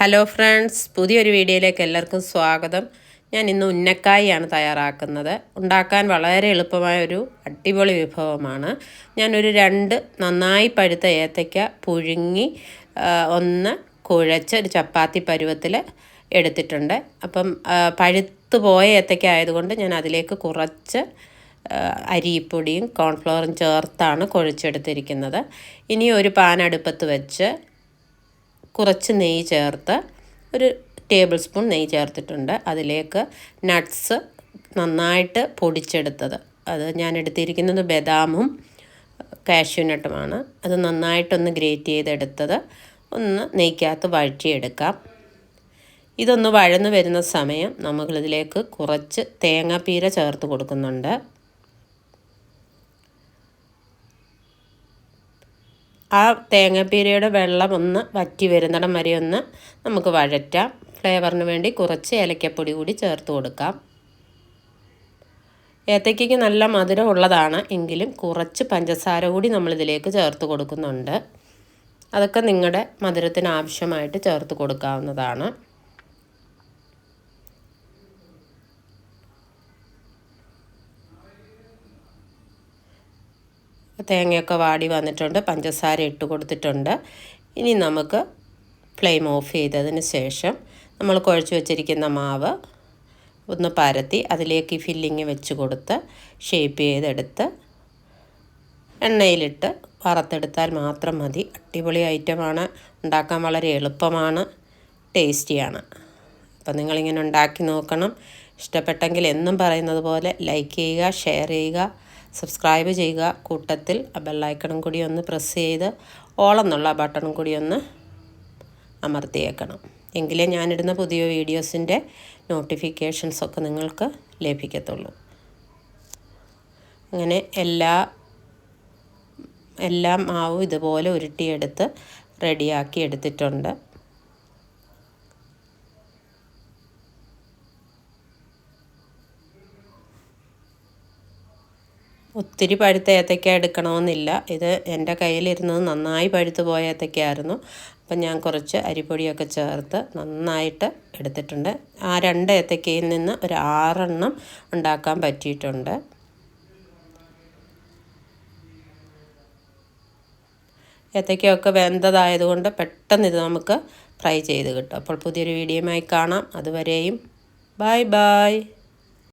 Hello friends, പുതിയൊരു വീഡിയോയിലേക്ക് എല്ലാവർക്കും സ്വാഗതം. ഞാൻ ഇന്ന് ഉന്നക്കായാണ് തയ്യാറാക്കുന്നത്. ഉണ്ടാക്കാൻ വളരെ എളുപ്പമായ ഒരു അടിപൊളി വിഭവമാണ്. ഞാനൊരു 2 നന്നായി പഴുത്ത ഏത്തയ്ക്ക പുഴുങ്ങി ഒന്ന് കുഴച്ച് ഒരു ചപ്പാത്തി പരുവത്തിൽ എടുത്തിട്ടുണ്ട്. അപ്പം പഴുത്ത് പോയ ഏത്തയ്ക്ക ആയതുകൊണ്ട് ഞാൻ അതിലേക്ക് കുറച്ച് അരിപ്പൊടിയും കോൺഫ്ലവറും ചേർത്താണ് കുഴച്ചെടുത്തിരിക്കുന്നത്. ഇനി ഒരു പാൻ അടുപ്പത്ത് വെച്ച് കുറച്ച് നെയ്യ് ചേർത്ത് ഒരു ടേബിൾ സ്പൂൺ നെയ്യ് ചേർത്തിട്ടുണ്ട്. അതിലേക്ക് നട്ട്സ് നന്നായിട്ട് പൊടിച്ചെടുത്തത്, അത് ഞാൻ എടുത്തിരിക്കുന്നത് ബദാമും കാഷ്യൂനട്ടുമാണ്. അത് നന്നായിട്ടൊന്ന് ഗ്രേറ്റ് ചെയ്തെടുത്തത് ഒന്ന് നെയ്ക്കകത്ത് വഴറ്റിയെടുക്കാം. ഇതൊന്ന് വഴന്നു വരുന്ന സമയം നമ്മളിതിലേക്ക് കുറച്ച് തേങ്ങാപ്പീര ചേർത്ത് കൊടുക്കുന്നുണ്ട്. ആ തേങ്ങാപ്പീരയുടെ വെള്ളം ഒന്ന് വറ്റി വരുന്നിടം വരെ ഒന്ന് നമുക്ക് വഴറ്റാം. ഫ്ലേവറിന് വേണ്ടി കുറച്ച് ഏലക്കപ്പൊടി കൂടി ചേർത്ത് കൊടുക്കാം. ഏത്തയ്ക്കയ്ക്ക് നല്ല മധുരം ഉള്ളതാണ്, എങ്കിലും കുറച്ച് പഞ്ചസാര കൂടി നമ്മളിതിലേക്ക് ചേർത്ത് കൊടുക്കുന്നുണ്ട്. അതൊക്കെ നിങ്ങളുടെ മധുരത്തിന് ആവശ്യമായിട്ട് ചേർത്ത് കൊടുക്കാവുന്നതാണ്. തേങ്ങയൊക്കെ വാടി വന്നിട്ടുണ്ട്, പഞ്ചസാര ഇട്ട് കൊടുത്തിട്ടുണ്ട്. ഇനി നമുക്ക് ഫ്ലെയിം ഓഫ് ചെയ്തതിന് ശേഷം നമ്മൾ കുഴച്ച് വെച്ചിരിക്കുന്ന മാവ് ഒന്ന് പരത്തി അതിലേക്ക് ഈ ഫില്ലിങ് വെച്ച് കൊടുത്ത് ഷേപ്പ് ചെയ്തെടുത്ത് എണ്ണയിലിട്ട് വറുത്തെടുത്താൽ മാത്രം മതി. അടിപൊളി ഐറ്റമാണ്, ഉണ്ടാക്കാൻ വളരെ എളുപ്പമാണ്, ടേസ്റ്റിയാണ്. അപ്പോൾ നിങ്ങളിങ്ങനെ ഉണ്ടാക്കി നോക്കണം. ഇഷ്ടപ്പെട്ടെങ്കിൽ എന്നും പറയുന്നത് പോലെ ലൈക്ക് ചെയ്യുക, ഷെയർ ചെയ്യുക, സബ്സ്ക്രൈബ് ചെയ്യുക. കൂട്ടത്തിൽ ബെല്ലൈക്കണും കൂടി ഒന്ന് പ്രസ് ചെയ്ത് ഓൾ എന്നുള്ള ബട്ടണും കൂടി ഒന്ന് അമർത്തിയേക്കണം. എങ്കിലേ ഞാനിടുന്ന പുതിയ വീഡിയോസിൻ്റെ നോട്ടിഫിക്കേഷൻസൊക്കെ നിങ്ങൾക്ക് ലഭിക്കത്തുള്ളൂ. അങ്ങനെ എല്ലാ മാവും ഇതുപോലെ ഉരുട്ടിയെടുത്ത് റെഡിയാക്കി എടുത്തിട്ടുണ്ട്. ഒത്തിരി പഴുത്ത ഏത്തയ്ക്ക എടുക്കണമെന്നില്ല. ഇത് എൻ്റെ കയ്യിലിരുന്നത് നന്നായി പഴുത്ത് പോയ ഏത്തയ്ക്കയായിരുന്നു. അപ്പം ഞാൻ കുറച്ച് അരിപ്പൊടിയൊക്കെ ചേർത്ത് നന്നായിട്ട് എടുത്തിട്ടുണ്ട്. ആ 2 ഏത്തയ്ക്കയിൽ നിന്ന് ഒരു 6 എണ്ണം ഉണ്ടാക്കാൻ പറ്റിയിട്ടുണ്ട്. ഏത്തയ്ക്കയൊക്കെ വെന്തതായതുകൊണ്ട് പെട്ടെന്ന് ഇത് നമുക്ക് ഫ്രൈ ചെയ്ത് കിട്ടും. അപ്പോൾ പുതിയൊരു വീഡിയോയുമായി കാണാം. അതുവരെയും ബൈ ബൈ.